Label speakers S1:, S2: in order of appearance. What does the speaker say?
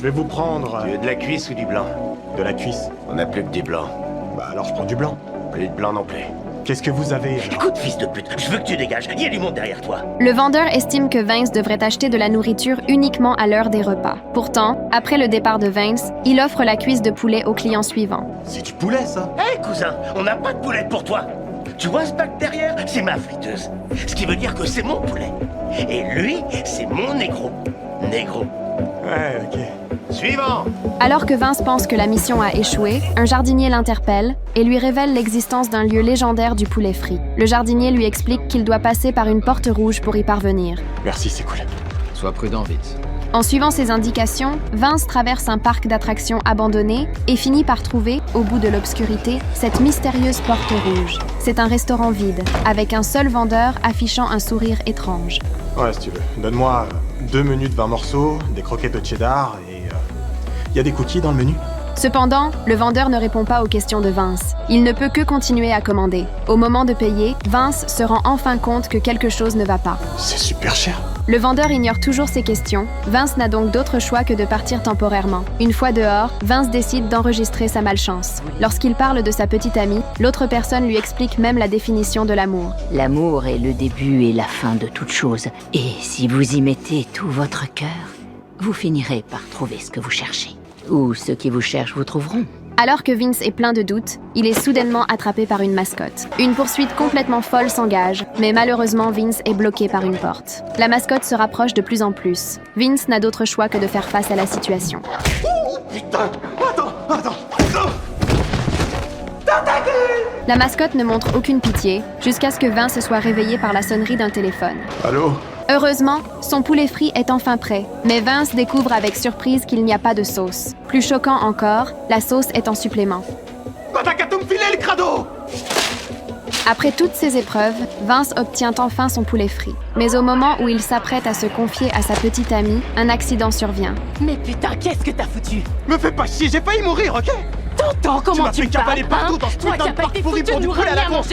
S1: vais vous prendre
S2: Tu veux de la cuisse ou du blanc?
S1: de la cuisse.
S2: On n'a plus que du blanc.
S1: Bah alors je prends du blanc.
S2: Plus de blanc non plus.
S1: Qu'est-ce que vous avez alors?
S2: Écoute, fils de pute, je veux que tu dégages. Il y a du monde derrière toi.
S3: Le vendeur estime que Vince devrait acheter de la nourriture uniquement à l'heure des repas. Pourtant, après le départ de Vince, il offre la cuisse de poulet au client suivant.
S1: C'est du poulet ça?
S2: Hé, cousin, on n'a pas de poulet pour toi. Tu vois ce bac derrière? C'est ma friteuse. Ce qui veut dire que c'est mon poulet. Et lui, c'est mon négro. Négro.
S1: Ouais, ok.
S2: Suivant.
S3: Alors que Vince pense que la mission a échoué, un jardinier l'interpelle et lui révèle l'existence d'un lieu légendaire du poulet frit. Le jardinier lui explique qu'il doit passer par une porte rouge pour y parvenir.
S1: Merci, c'est cool.
S4: Sois prudent, vite.
S3: En suivant ses indications, Vince traverse un parc d'attractions abandonné et finit par trouver, au bout de l'obscurité, cette mystérieuse porte rouge. C'est un restaurant vide, avec un seul vendeur affichant un sourire étrange.
S1: Ouais, si tu veux. Donne-moi 2 menus de 20 morceaux, des croquettes au cheddar et... y a des cookies dans le menu?
S3: Cependant, le vendeur ne répond pas aux questions de Vince. Il ne peut que continuer à commander. Au moment de payer, Vince se rend enfin compte que quelque chose ne va pas.
S1: C'est super cher.
S3: Le vendeur ignore toujours ses questions. Vince n'a donc d'autre choix que de partir temporairement. Une fois dehors, Vince décide d'enregistrer sa malchance. Lorsqu'il parle de sa petite amie, l'autre personne lui explique même la définition de l'amour.
S5: L'amour est le début et la fin de toute chose. Et si vous y mettez tout votre cœur, vous finirez par trouver ce que vous cherchez. Ou ceux qui vous cherchent vous trouveront.
S3: Alors que Vince est plein de doutes, il est soudainement attrapé par une mascotte. Une poursuite complètement folle s'engage, mais malheureusement Vince est bloqué par une porte. La mascotte se rapproche de plus en plus. Vince n'a d'autre choix que de faire face à la situation.
S1: Putain! Attends!
S3: La mascotte ne montre aucune pitié, jusqu'à ce que Vince soit réveillé par la sonnerie d'un téléphone.
S1: Allô?
S3: Heureusement, son poulet frit est enfin prêt, mais Vince découvre avec surprise qu'il n'y a pas de sauce. Plus choquant encore, la sauce est en supplément.
S1: Bah t'as qu'à tout me filer le crado!
S3: Après toutes ces épreuves, Vince obtient enfin son poulet frit. Mais au moment où il s'apprête à se confier à sa petite amie, un accident survient.
S6: Mais putain, qu'est-ce que t'as foutu?
S1: Me fais pas chier, j'ai failli mourir, ok?
S6: T'entends comment
S1: m'as
S6: tu
S1: fait
S6: me parles,
S1: cavaler partout
S6: hein?
S1: dans ce
S6: Toi
S1: putain
S6: qui
S1: de
S6: as pas
S1: parc
S6: été
S1: pourri
S6: foutu
S1: pour
S6: de
S1: du
S6: nous
S1: poulet à la
S6: ramener à
S1: con.
S6: manger.